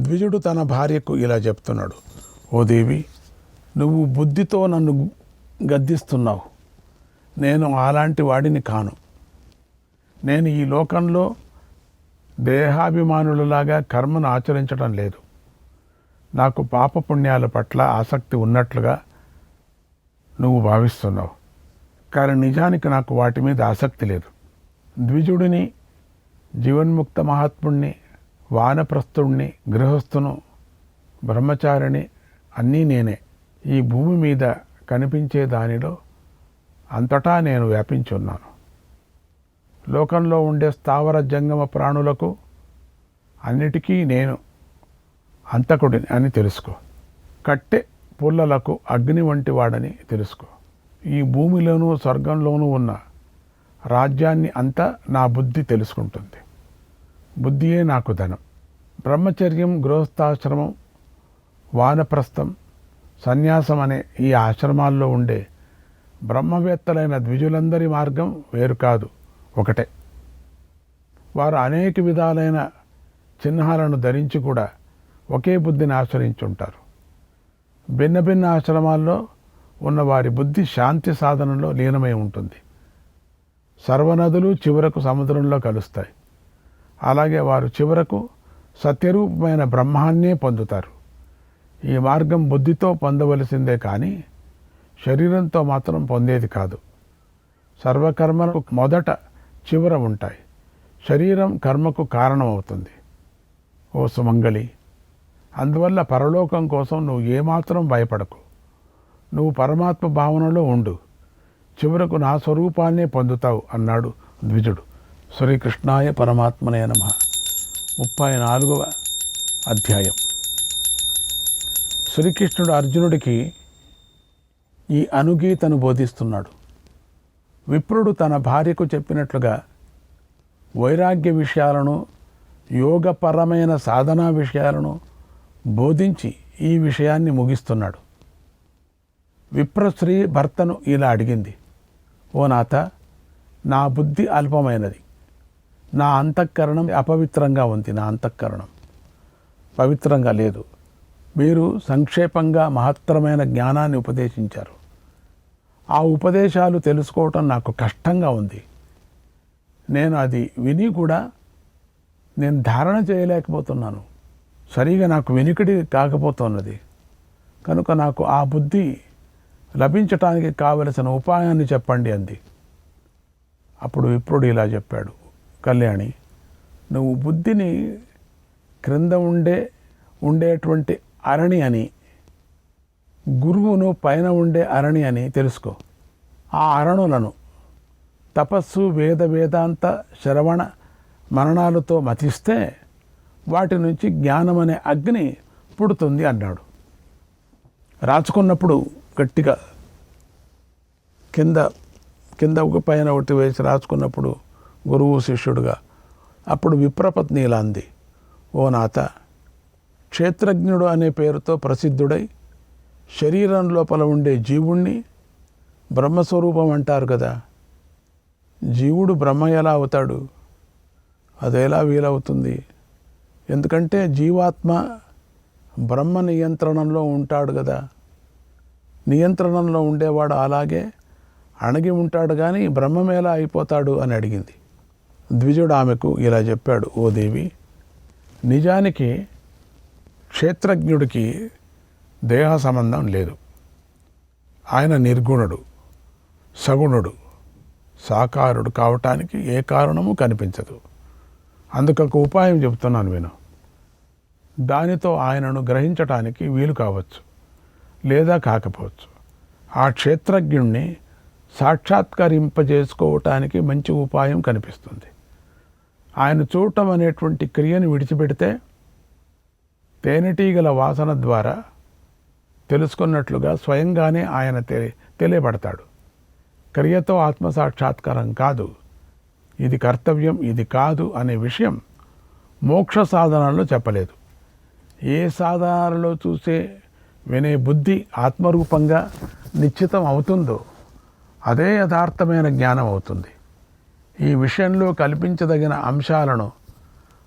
ద్విజుడు తన భార్యకు ఇలా చెప్తున్నాడు, ఓ దేవి, నువ్వు బుద్ధితో నన్ను గద్దిస్తున్నావు. నేను అలాంటి వాడిని కాను. నేను ఈ లోకంలో దేహాభిమానులలాగా కర్మను ఆచరించడం లేదు. నాకు పాపపుణ్యాల పట్ల ఆసక్తి ఉన్నట్లుగా నువ్వు భావిస్తున్నావు, కానీ నిజానికి నాకు వాటి మీద ఆసక్తి లేదు. ద్విజుడిని, జీవన్ముక్త మహాత్ముడిని, వానప్రస్థుడిని, గృహస్థును, బ్రహ్మచారిని అన్నీ నేనే. ఈ భూమి మీద కనిపించే దానిలో అంతటా నేను వ్యాపించున్నాను. లోకంలో ఉండే స్థావర జంగమ ప్రాణులకు అన్నిటికీ నేను అంతకుడిని అని తెలుసుకో. కట్టె పుల్లలకు అగ్ని వంటి వాడని తెలుసుకో. ఈ భూమిలోనూ స్వర్గంలోనూ ఉన్న రాజ్యాన్ని అంతా నా బుద్ధి తెలుసుకుంటుంది. బుద్ధియే నాకు ధనం. బ్రహ్మచర్యం, గృహస్థాశ్రమం, వానప్రస్థం, సన్యాసం అనే ఈ ఆశ్రమాల్లో ఉండే బ్రహ్మవేత్తలైన ద్విజులందరి మార్గం వేరు కాదు, ఒకటే. వారు అనేక విధాలైన చిహ్నాలను ధరించి కూడా ఒకే బుద్ధిని ఆచరించుంటారు. భిన్న భిన్న ఆశ్రమాల్లో ఉన్న వారి బుద్ధి శాంతి సాధనలో లీనమై ఉంటుంది. సర్వనదులు చివరకు సముద్రంలో కలుస్తాయి. అలాగే వారు చివరకు సత్యరూపమైన బ్రహ్మాన్నే పొందుతారు. ఈ మార్గం బుద్ధితో పొందవలసిందే కానీ శరీరంతో మాత్రం పొందేది కాదు. సర్వకర్మలకు మొదట చివర ఉంటాయి. శరీరం కర్మకు కారణమవుతుంది. ఓ సుమంగళి, అందువల్ల పరలోకం కోసం నువ్వు ఏమాత్రం భయపడకు. నువ్వు పరమాత్మ భావనలో ఉండు. చివరకు నా స్వరూపాన్నే పొందుతావు అన్నాడు ద్విజుడు. శ్రీకృష్ణాయ పరమాత్మనే నమః. 34వ అధ్యాయం. శ్రీకృష్ణుడు అర్జునుడికి ఈ అనుగీతను బోధిస్తున్నాడు. విప్రుడు తన భార్యకు చెప్పినట్లుగా వైరాగ్య విషయాలను, యోగపరమైన సాధనా విషయాలను బోధించి ఈ విషయాన్ని ముగిస్తున్నాడు. విప్రశ్రీ భర్తను ఇలా అడిగింది, ఓ నాథ, నా బుద్ధి అల్పమైనది, నా అంతఃకరణం అపవిత్రంగా ఉంది. నా అంతఃకరణం పవిత్రంగా లేదు. మీరు సంక్షేపంగా మహత్తరమైన జ్ఞానాన్ని ఉపదేశించారు. ఆ ఉపదేశాలు తెలుసుకోవటం నాకు కష్టంగా ఉంది. నేను అది విని కూడా నేను ధారణ చేయలేకపోతున్నాను. సరిగా నాకు వెనుకడి కాకపోతున్నది. కనుక నాకు ఆ బుద్ధి లభించటానికి కావలసిన ఉపాయాన్ని చెప్పండి అంది. అప్పుడు విప్రుడు ఇలా చెప్పాడు, కళ్యాణి, నువ్వు బుద్ధిని క్రింద ఉండేటువంటి అరణి అని, గురువును పైన ఉండే అరణి అని తెలుసుకో. ఆ అరణులను తపస్సు, వేదాంత శ్రవణ మననాలతో మతిస్తే వాటి నుంచి జ్ఞానం అనే అగ్ని పుడుతుంది అన్నాడు. రాచుకున్నప్పుడు గట్టిగా కింద ఒక పైన ఒకటి వేసి రాచుకున్నప్పుడు గురువు శిష్యుడుగా, అప్పుడు విప్రపత్ని ఇలా అంది, ఓ నాథ, క్షేత్రజ్ఞుడు అనే పేరుతో ప్రసిద్ధుడై శరీరం లోపల ఉండే జీవుణ్ణి బ్రహ్మస్వరూపం అంటారు కదా. జీవుడు బ్రహ్మ ఎలా అవుతాడు? అదెలా వీలవుతుంది? ఎందుకంటే జీవాత్మ బ్రహ్మ నియంత్రణలో ఉంటాడు కదా. నియంత్రణలో ఉండేవాడు అలాగే అణగి ఉంటాడు, కానీ బ్రహ్మమేలా అయిపోతాడు అని అడిగింది. ద్విజుడు ఆమెకు ఇలా చెప్పాడు, ఓ దేవి, నిజానికి క్షేత్రజ్ఞుడికి దేహ సంబంధం లేదు. ఆయన నిర్గుణుడు, సగుణుడు, సాకారుడు కావటానికి ఏ కారణము కనిపించదు. అందుకొక ఉపాయం చెబుతున్నాను విను. దానితో ఆయనను గ్రహించటానికి వీలు కావచ్చు, లేదా కాకపోవచ్చు. ఆ క్షేత్రజ్ఞుణ్ణి సాక్షాత్కరింపజేసుకోవటానికి మంచి ఉపాయం కనిపిస్తుంది. ఆయన చూడటం అనేటువంటి క్రియను విడిచిపెడితే తేనెటీగల వాసన ద్వారా తెలుసుకున్నట్లుగా స్వయంగానే ఆయన తెలియబడతాడు. క్రియతో ఆత్మసాక్షాత్కారం కాదు, ఇది కర్తవ్యం, ఇది కాదు అనే విషయం మోక్ష సాధనలో చెప్పలేదు. ఏ సాధనలో చూసే వినే బుద్ధి ఆత్మరూపంగా నిశ్చితం అవుతుందో అదే యథార్థమైన జ్ఞానం అవుతుంది. ఈ విషయంలో కల్పించదగిన అంశాలను,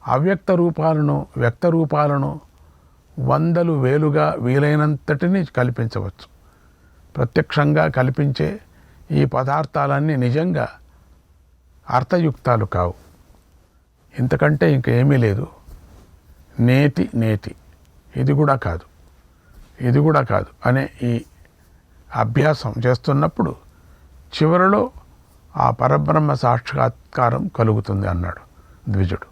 అవ్యక్త రూపాలను, వ్యక్త రూపాలను వందలు వేలుగా వీలైనంతటిని కల్పించవచ్చు. ప్రత్యక్షంగా కల్పించే ఈ పదార్థాలన్నీ నిజంగా అర్థయుక్తాలు కావు. ఇంతకంటే ఇంకేమీ లేదు. నేతి ఇది కూడా కాదు అనే ఈ అభ్యాసం చేస్తున్నప్పుడు చివరిలో ఆ పరబ్రహ్మ సాక్షాత్కారం కలుగుతుంది అన్నాడు ద్విజుడు.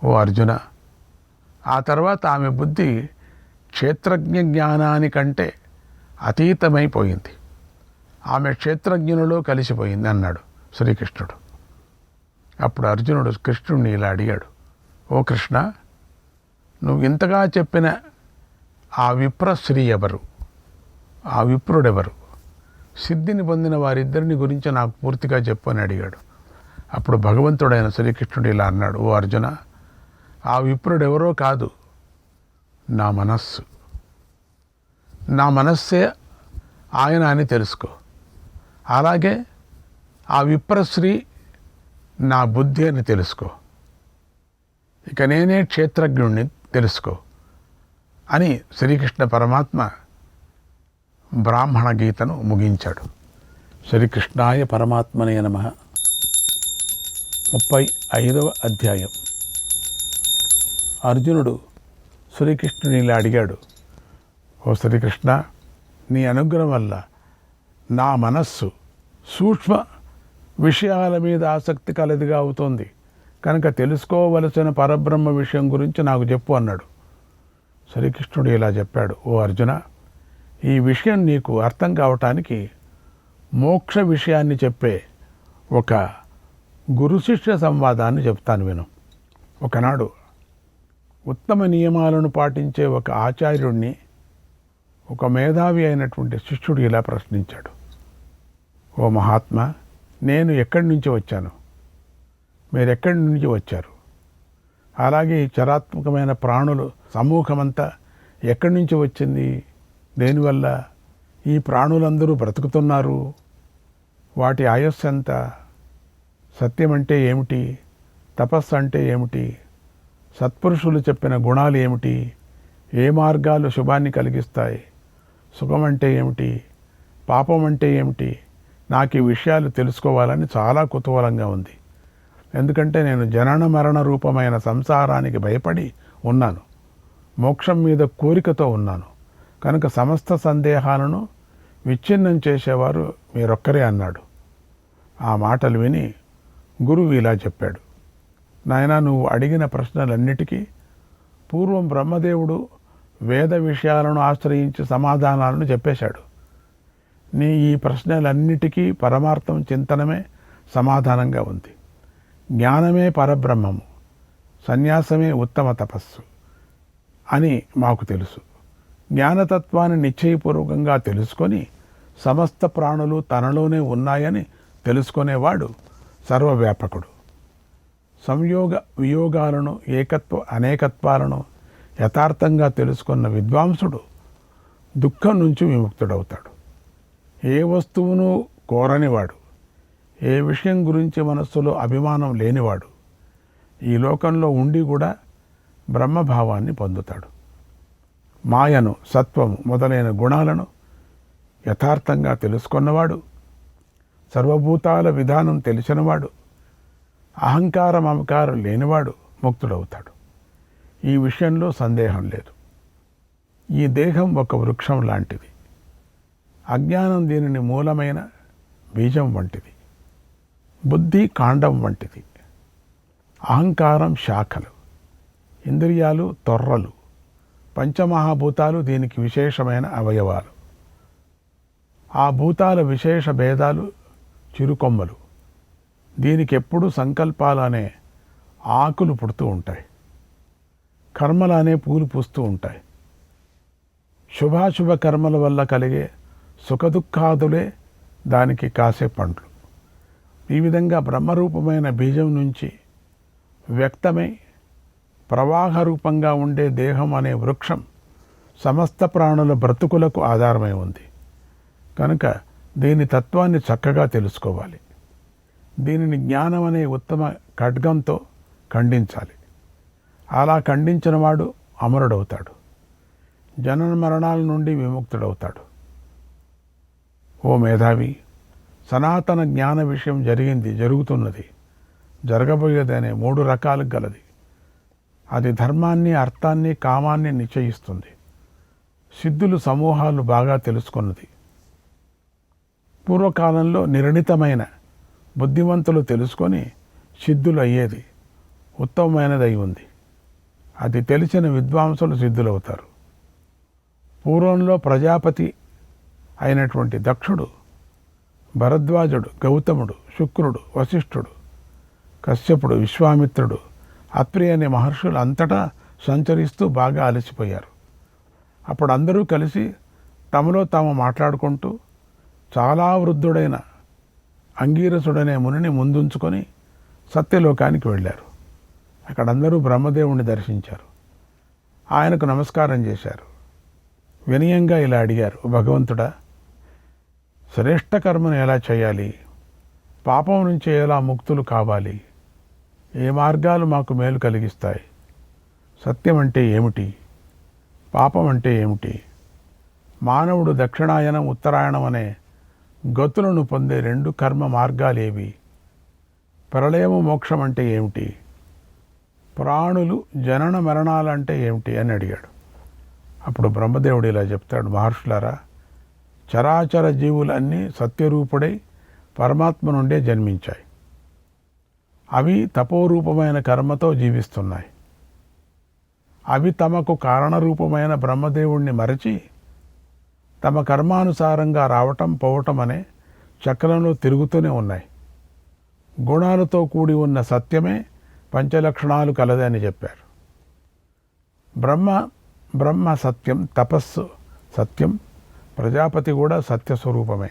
ఓ అర్జున, ఆ తర్వాత ఆమె బుద్ధి క్షేత్రజ్ఞ జ్ఞానానికంటే అతీతమైపోయింది. ఆమె క్షేత్రజ్ఞునిలో కలిసిపోయింది అన్నాడు శ్రీకృష్ణుడు. అప్పుడు అర్జునుడు కృష్ణుడిని ఇలా అడిగాడు, ఓ కృష్ణ, నువ్వు ఇంతగా చెప్పిన ఆ విప్రశ్రీ ఎవరు? ఆ విప్రుడెవరు? సిద్ధిని పొందిన వారిద్దరిని గురించి నాకు పూర్తిగా చెప్పు అని అడిగాడు. అప్పుడు భగవంతుడైన శ్రీకృష్ణుడు ఇలా అన్నాడు, ఓ అర్జున, ఆ విప్రుడెవరో కాదు, నా మనస్సు. నా మనస్సే ఆయన అని తెలుసుకో. అలాగే ఆ విప్రశ్రీ నా బుద్ధి అని తెలుసుకో. ఇక నేనే క్షేత్రజ్ఞుణ్ణి తెలుసుకో అని శ్రీకృష్ణ పరమాత్మ బ్రాహ్మణ గీతను ముగించాడు. శ్రీకృష్ణాయ పరమాత్మనే నమః. 35వ అధ్యాయం. అర్జునుడు శ్రీకృష్ణుని ఇలా అడిగాడు, ఓ శ్రీకృష్ణ, నీ అనుగ్రహం వల్ల నా మనస్సు సూక్ష్మ విషయాల మీద ఆసక్తి కలదిగా అవుతోంది కనుక తెలుసుకోవలసిన పరబ్రహ్మ విషయం గురించి నాకు చెప్పు అన్నాడు. శ్రీకృష్ణుడు ఇలా చెప్పాడు, ఓ అర్జున, ఈ విషయం నీకు అర్థం కావటానికి మోక్ష విషయాన్ని చెప్పే ఒక గురు శిష్య సంవాదాన్ని చెప్తాను విను. ఒకనాడు ఉత్తమ నియమాలను పాటించే ఒక ఆచార్యుడిని ఒక మేధావి అయినటువంటి శిష్యుడు ఇలా ప్రశ్నించాడు, ఓ మహాత్మా, నేను ఎక్కడి నుంచి వచ్చాను? మీరెక్కడి నుంచి వచ్చారు? అలాగే ఈ చరాత్మకమైన ప్రాణులు సమూహమంతా ఎక్కడి నుంచి వచ్చింది? దేనివల్ల ఈ ప్రాణులందరూ బ్రతుకుతున్నారు? వాటి ఆయుస్సు ఎంత? సత్యం అంటే ఏమిటి? తపస్సు అంటే ఏమిటి? సత్పురుషులు చెప్పిన గుణాలు ఏమిటి? ఏ మార్గాలు శుభాన్ని కలిగిస్తాయి? సుఖం అంటే ఏమిటి? పాపం అంటే ఏమిటి? నాకు ఈ విషయాలు తెలుసుకోవాలని చాలా కుతూహలంగా ఉంది. ఎందుకంటే నేను జనన మరణ రూపమైన సంసారానికి భయపడి ఉన్నాను. మోక్షం మీద కోరికతో ఉన్నాను. కనుక సమస్త సందేహాలను విచ్ఛిన్నం చేసేవారు మీరొక్కరే అన్నాడు. ఆ మాటలు విని గురువు ఇలా చెప్పాడు, నాయనా, నువ్వు అడిగిన ప్రశ్నలన్నిటికీ పూర్వం బ్రహ్మదేవుడు వేద విషయాలను ఆశ్రయించి సమాధానాలను చెప్పేశాడు. నీ ఈ ప్రశ్నలన్నిటికీ పరమార్థం చింతనమే సమాధానంగా ఉంది. జ్ఞానమే పరబ్రహ్మము, సన్యాసమే ఉత్తమ తపస్సు అని మాకు తెలుసు. జ్ఞానతత్వాన్ని నిశ్చయపూర్వకంగా తెలుసుకొని సమస్త ప్రాణులు తనలోనే ఉన్నాయని తెలుసుకునేవాడు సర్వవ్యాపకుడు. సంయోగ వియోగాలను, అనేకత్వాలను యథార్థంగా తెలుసుకున్న విద్వాంసుడు దుఃఖం నుంచి విముక్తుడవుతాడు. ఏ వస్తువును కోరనివాడు, ఏ విషయం గురించి మనస్సులో అభిమానం లేనివాడు ఈ లోకంలో ఉండి కూడా బ్రహ్మభావాన్ని పొందుతాడు. మాయను, సత్వము మొదలైన గుణాలను యథార్థంగా తెలుసుకున్నవాడు, సర్వభూతాల విధానం తెలిసినవాడు, అహంకార మమకారం లేనివాడు ముక్తుడవుతాడు. ఈ విషయంలో సందేహం లేదు. ఈ దేహం ఒక వృక్షం లాంటిది. అజ్ఞానం దీనిని మూలమైన బీజం వంటిది. బుద్ధి కాండం వంటిది. అహంకారం శాఖలు, ఇంద్రియాలు తొర్రలు, పంచమహాభూతాలు దీనికి విశేషమైన అవయవాలు. ఆ భూతాల విశేష భేదాలు చిరుకొమ్మలు. దీనికి ఎప్పుడు సంకల్పాలు అనే ఆకులు పుడుతూ ఉంటాయి. కర్మలు అనే పూలు పూస్తూ ఉంటాయి. శుభాశుభ కర్మల వల్ల కలిగే సుఖదుఖాదులే దానికి కాసే పండ్లు. ఈ విధంగా బ్రహ్మరూపమైన బీజం నుంచి వ్యక్తమై ప్రవాహ రూపంగా ఉండే దేహం అనే వృక్షం సమస్త ప్రాణుల బ్రతుకులకు ఆధారమై ఉంది. కనుక దీని తత్వాన్ని చక్కగా తెలుసుకోవాలి. దీనిని జ్ఞానం అనే ఉత్తమ ఖడ్గంతో ఖండించాలి. అలా ఖండించిన వాడు అమరుడవుతాడు. జనన మరణాల నుండి విముక్తుడవుతాడు. ఓ మేధావి, సనాతన జ్ఞాన విషయం జరిగింది, జరుగుతున్నది, జరగబోయేది అనే 3 రకాలు గలది. అది ధర్మాన్ని, అర్థాన్ని, కామాన్ని నిశ్చయిస్తుంది. సిద్ధులు సమూహాలు బాగా తెలుసుకున్నది. పూర్వకాలంలో నిర్ణీతమైన బుద్ధిమంతులు తెలుసుకొని సిద్ధులు అయ్యేది ఉత్తమమైనది అయి ఉంది. అది తెలిసిన విద్వాంసులు సిద్ధులవుతారు. పూర్వంలో ప్రజాపతి అయినటువంటి దక్షుడు, భరద్వాజుడు, గౌతముడు, శుక్రుడు, వశిష్ఠుడు, కశ్యపుడు, విశ్వామిత్రుడు, అత్రి అనే మహర్షులు అంతటా సంచరిస్తూ బాగా అలసిపోయారు. అప్పుడు అందరూ కలిసి తమలో తాము మాట్లాడుకుంటూ చాలా వృద్ధుడైన అంగీరసుడనే మునిని ముందుంచుకొని సత్యలోకానికి వెళ్ళారు. అక్కడ అందరూ బ్రహ్మదేవుణ్ణి దర్శించారు. ఆయనకు నమస్కారం చేశారు. వినయంగా ఇలా అడిగారు, భగవంతుడా, శ్రేష్ఠ కర్మను ఎలా చేయాలి? పాపం నుంచి ఎలా ముక్తులు కావాలి? ఏ మార్గాలు మాకు మేలు కలిగిస్తాయి? సత్యం అంటే ఏమిటి? పాపం అంటే ఏమిటి? మానవుడు దక్షిణాయనం, ఉత్తరాయణం అనే గతులను పొందే 2 కర్మ మార్గాలేవి? ప్రళయము, మోక్షం అంటే ఏమిటి? ప్రాణులు జనన మరణాలంటే ఏమిటి అని అడిగాడు. అప్పుడు బ్రహ్మదేవుడు ఇలా చెప్తాడు, మహర్షులారా, చరాచర జీవులన్నీ సత్యరూపుడై పరమాత్మ నుండే జన్మించాయి. అవి తపోరూపమైన కర్మతో జీవిస్తున్నాయి. అవి తమకు కారణరూపమైన బ్రహ్మదేవుణ్ణి మరచి తమ కర్మానుసారంగా రావటం పోవటం అనే చక్రంలో తిరుగుతూనే ఉన్నాయి. గుణాలతో కూడి ఉన్న సత్యమే పంచలక్షణాలు కలదని చెప్పారు. బ్రహ్మ సత్యం, తపస్సు సత్యం, ప్రజాపతి కూడా సత్యస్వరూపమే.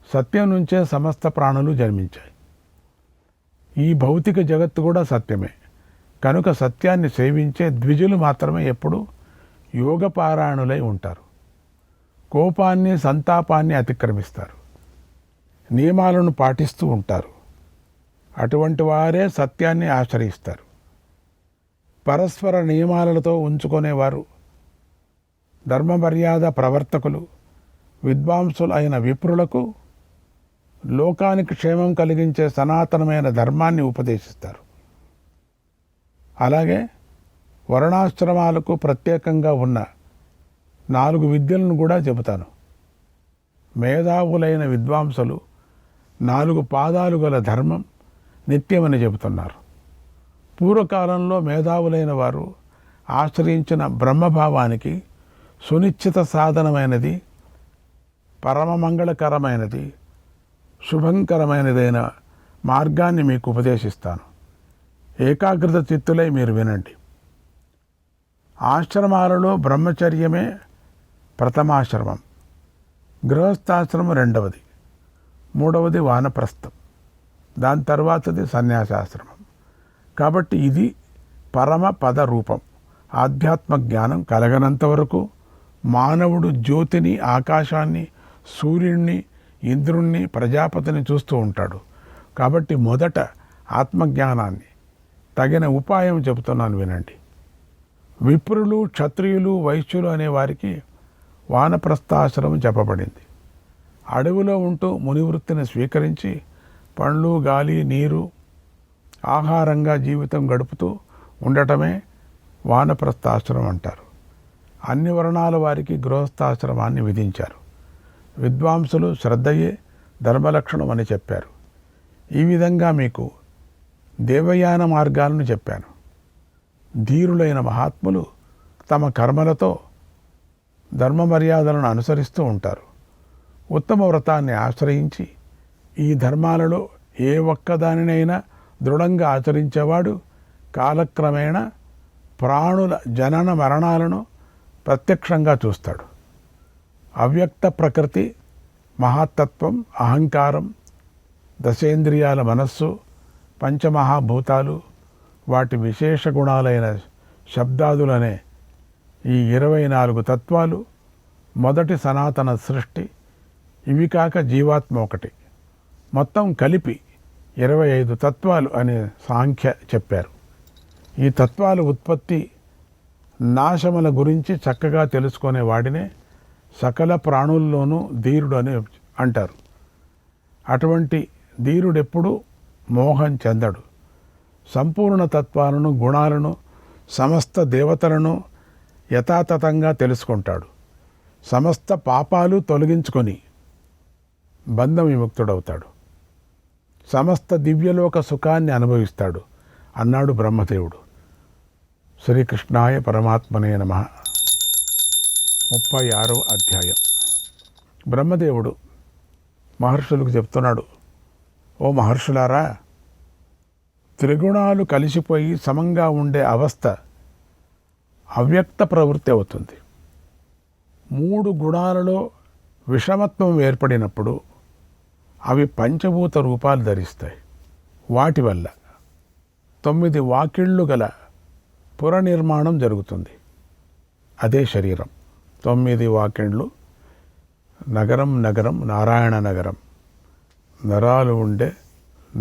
సత్యం నుంచే సమస్త ప్రాణులు జన్మించాయి. ఈ భౌతిక జగత్తు కూడా సత్యమే. కనుక సత్యాన్ని సేవించే ద్విజులు మాత్రమే ఎప్పుడూ యోగపారాయణులై ఉంటారు. కోపాన్ని, సంతాపాన్ని అతిక్రమిస్తారు. నియమాలను పాటిస్తూ ఉంటారు. అటువంటి వారే సత్యాన్ని ఆశ్రయిస్తారు. పరస్పర నియమాలతో ఉంచుకునేవారు, ధర్మ మర్యాద ప్రవర్తకులు, విద్వాంసులు అయిన విప్రులకు లోకానికి క్షేమం కలిగించే సనాతనమైన ధర్మాన్ని ఉపదేశిస్తారు. అలాగే వర్ణాశ్రమాలకు ప్రత్యేకంగా ఉన్న 4 విద్యలను కూడా చెబుతాను. మేధావులైన విద్వాంసులు 4 పాదాలు గల ధర్మం నిత్యమని చెబుతున్నారు. పూర్వకాలంలో మేధావులైన వారు ఆశ్రయించిన బ్రహ్మభావానికి సునిశ్చిత సాధనమైనది, పరమమంగళకరమైనది, శుభంకరమైనదైన మార్గాన్ని మీకు ఉపదేశిస్తాను. ఏకాగ్రత చిత్తులై మీరు వినండి. ఆశ్రమాలలో బ్రహ్మచర్యమే ప్రథమాశ్రమం, గృహస్థాశ్రమం 2వది, 3వది వానప్రస్థం, దాని తర్వాతది సన్యాసాశ్రమం. కాబట్టి ఇది పరమ పద రూపం. ఆధ్యాత్మ జ్ఞానం కలగనంత వరకు మానవుడు జ్యోతిని, ఆకాశాన్ని, సూర్యుడిని, ఇంద్రుణ్ణి, ప్రజాపతిని చూస్తూ ఉంటాడు. కాబట్టి మొదట ఆత్మజ్ఞానాన్ని తగిన ఉపాయం చెబుతున్నాను వినండి. విప్రులు, క్షత్రియులు, వైశ్యులు అనే వారికి వానప్రస్థాశ్రమం చెప్పబడింది. అడవిలో ఉంటూ మునివృత్తిని స్వీకరించి పండ్లు, గాలి, నీరు ఆహారంగా జీవితం గడుపుతూ ఉండటమే వానప్రస్థాశ్రమం అంటారు. అన్ని వర్ణాల వారికి గృహస్థాశ్రమాన్ని విధించారు. విద్వాంసులు శ్రద్ధయే ధర్మలక్షణం అని చెప్పారు. ఈ విధంగా మీకు దేవయాన మార్గాలను చెప్పాను. ధీరులైన మహాత్ములు తమ కర్మలతో ధర్మ మర్యాదలను అనుసరిస్తూ ఉంటారు. ఉత్తమ వ్రతాన్ని ఆశ్రయించి ఈ ధర్మాలలో ఏ ఒక్కదానినైనా దృఢంగా ఆచరించేవాడు కాలక్రమేణా ప్రాణుల జనన మరణాలను ప్రత్యక్షంగా చూస్తాడు. అవ్యక్త ప్రకృతి, మహాతత్వం, అహంకారం, దశేంద్రియాల మనస్సు, పంచమహాభూతాలు, వాటి విశేష గుణాలైన శబ్దాదులనే ఈ 24 తత్వాలు, మొదటి సనాతన సృష్టి, ఇవి కాక జీవాత్మ ఒకటి, మొత్తం కలిపి 25 తత్వాలు అనే సాంఖ్య చెప్పారు. ఈ తత్వాలు ఉత్పత్తి, నాశముల గురించి చక్కగా తెలుసుకునే వాడినే సకల ప్రాణుల్లోనూ ధీరుడు అని అంటారు. అటువంటి ధీరుడెప్పుడు మోహం చెందడు. సంపూర్ణ తత్వాలను, గుణాలను, సమస్త దేవతలను యథాతథంగా తెలుసుకుంటాడు. సమస్త పాపాలు తొలగించుకొని బంధం విముక్తుడవుతాడు. సమస్త దివ్యలోక సుఖాన్ని అనుభవిస్తాడు అన్నాడు బ్రహ్మదేవుడు. శ్రీకృష్ణాయ పరమాత్మనే నమః. 36వ అధ్యాయం. బ్రహ్మదేవుడు మహర్షులకు చెప్తున్నాడు, ఓ మహర్షులారా, త్రిగుణాలు కలిసిపోయి సమంగా ఉండే అవస్థ అవ్యక్త ప్రవృత్తి అవుతుంది. 3 గుణాలలో విషమత్వం ఏర్పడినప్పుడు అవి పంచభూత రూపాలు ధరిస్తాయి. వాటి వల్ల 9 వాకిళ్ళు గల పుర నిర్మాణం జరుగుతుంది. అదే శరీరం. 9 వాకిళ్ళు, నగరం నారాయణ నగరం, నరాలు ఉండే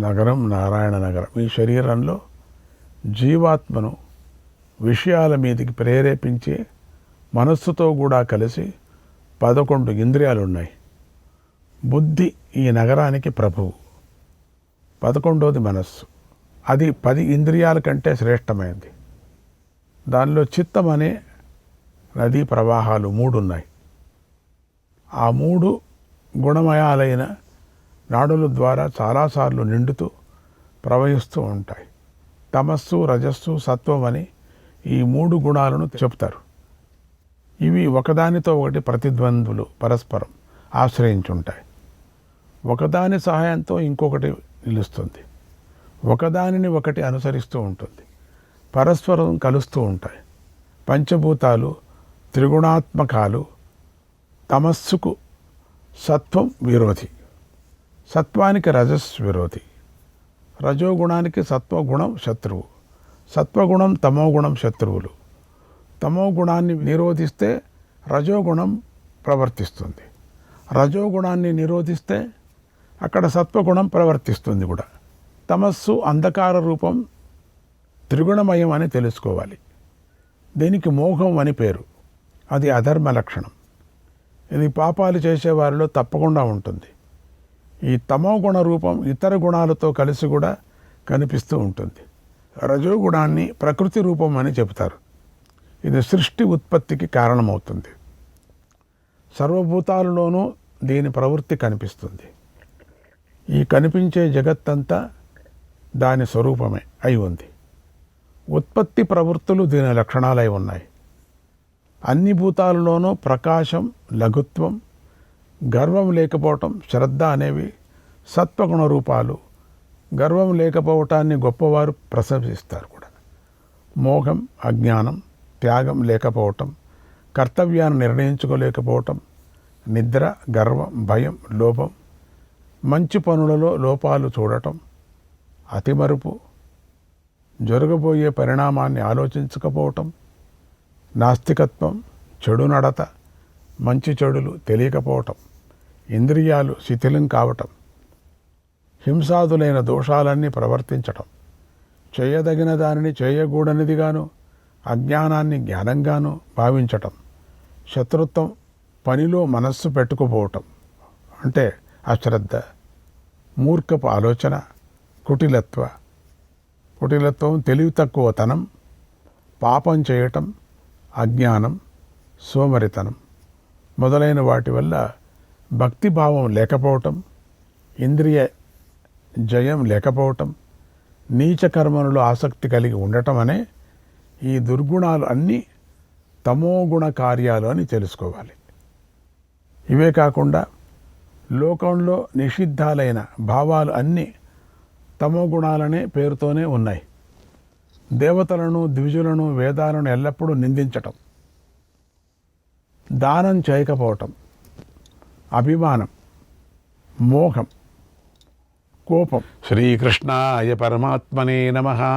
నగరం నారాయణ నగరం. ఈ శరీరంలో జీవాత్మను విషయాల మీదకి ప్రేరేపించే మనస్సుతో కూడా కలిసి 11 ఇంద్రియాలు ఉన్నాయి. బుద్ధి ఈ నగరానికి ప్రభువు. 11వది మనస్సు. అది 10 ఇంద్రియాల కంటే శ్రేష్టమైనది. దానిలో చిత్తం అనే నదీ ప్రవాహాలు 3 ఉన్నాయి. ఆ 3 గుణమయాలైన నాడుల ద్వారా చాలాసార్లు నిండుతూ ప్రవహిస్తూ ఉంటాయి. తమస్సు, రజస్సు, సత్వం అని ఈ 3 గుణాలను చెప్తారు. ఇవి ఒకదానితో ఒకటి ప్రతిద్వంద్వులు, పరస్పరం ఆశ్రయించుంటాయి. ఒకదాని సహాయంతో ఇంకొకటి నిలుస్తుంది. ఒకదానిని ఒకటి అనుసరిస్తూ ఉంటుంది. పరస్పరం కలుస్తూ ఉంటాయి. పంచభూతాలు త్రిగుణాత్మకాలు. తమస్సుకు సత్వం విరోధి, సత్వానికి రజస్ విరోధి, రజోగుణానికి సత్వగుణం శత్రువు, సత్వగుణం తమోగుణం శత్రువులు. తమోగుణాన్ని నిరోధిస్తే రజోగుణం ప్రవర్తిస్తుంది. రజోగుణాన్ని నిరోధిస్తే అక్కడ సత్వగుణం ప్రవర్తిస్తుంది కూడా. తమస్సు అంధకార రూపం, త్రిగుణమయం అని తెలుసుకోవాలి. దీనికి మోహం అని పేరు. అది అధర్మ లక్షణం. ఇది పాపాలు చేసేవారిలో తప్పకుండా ఉంటుంది. ఈ తమోగుణ రూపం ఇతర గుణాలతో కలిసి కూడా కనిపిస్తూ ఉంటుంది. రజోగుణాన్ని ప్రకృతి రూపం అని చెబుతారు. ఇది సృష్టి ఉత్పత్తికి కారణమవుతుంది. సర్వభూతాలలోనూ దీని ప్రవృత్తి కనిపిస్తుంది. ఈ కనిపించే జగత్తంతా దాని స్వరూపమే అయి ఉంది. ఉత్పత్తి ప్రవృత్తులు దీని లక్షణాలై ఉన్నాయి. అన్ని భూతాలలోనూ ప్రకాశం, లఘుత్వం, గర్వం లేకపోవటం, శ్రద్ధ అనేవి సత్వగుణ రూపాలు. గర్వం లేకపోవటాన్ని గొప్పవారు ప్రశంసిస్తారు కూడా. మోహం, అజ్ఞానం, త్యాగం లేకపోవటం, కర్తవ్యాన్ని నిర్ణయించుకోలేకపోవటం, నిద్ర, గర్వం, భయం, లోభం, మంచి పనులలో లోపాలు చూడటం, అతిమరుపు, జరగబోయే పరిణామాన్ని ఆలోచించకపోవటం, నాస్తికత్వం, చెడు నడత, మంచి చెడులు తెలియకపోవటం, ఇంద్రియాలు శిథిలం కావటం, హింసాదులైన దోషాలన్నీ ప్రవర్తించటం, చేయదగిన దానిని చేయకూడనిదిగాను, అజ్ఞానాన్ని జ్ఞానంగాను భావించటం, శత్రుత్వం, పనిలో మనస్సు పెట్టుకుపోవటం అంటే అశ్రద్ధ, మూర్ఖపు ఆలోచన, కుటిలత్వం, తెలివి తక్కువతనం, పాపం చేయటం, అజ్ఞానం, సోమరితనం మొదలైన వాటి వల్ల భక్తిభావం లేకపోవటం, ఇంద్రియ జయం లేకపోవటం, నీచ కర్మలలో ఆసక్తి కలిగి ఉండటం అనే ఈ దుర్గుణాలు అన్నీ తమోగుణ కార్యాలు అని తెలుసుకోవాలి. ఇవే కాకుండా లోకంలో నిషిద్ధాలైన భావాలు అన్నీ తమోగుణాలనే పేరుతోనే ఉన్నాయి. దేవతలను, ద్విజులను, వేదాలను ఎల్లప్పుడూ నిందించటం, దానం చేయకపోవటం, అభిమానం, మోహం, కోపం. శ్రీకృష్ణాయ పరమాత్మనే నమః.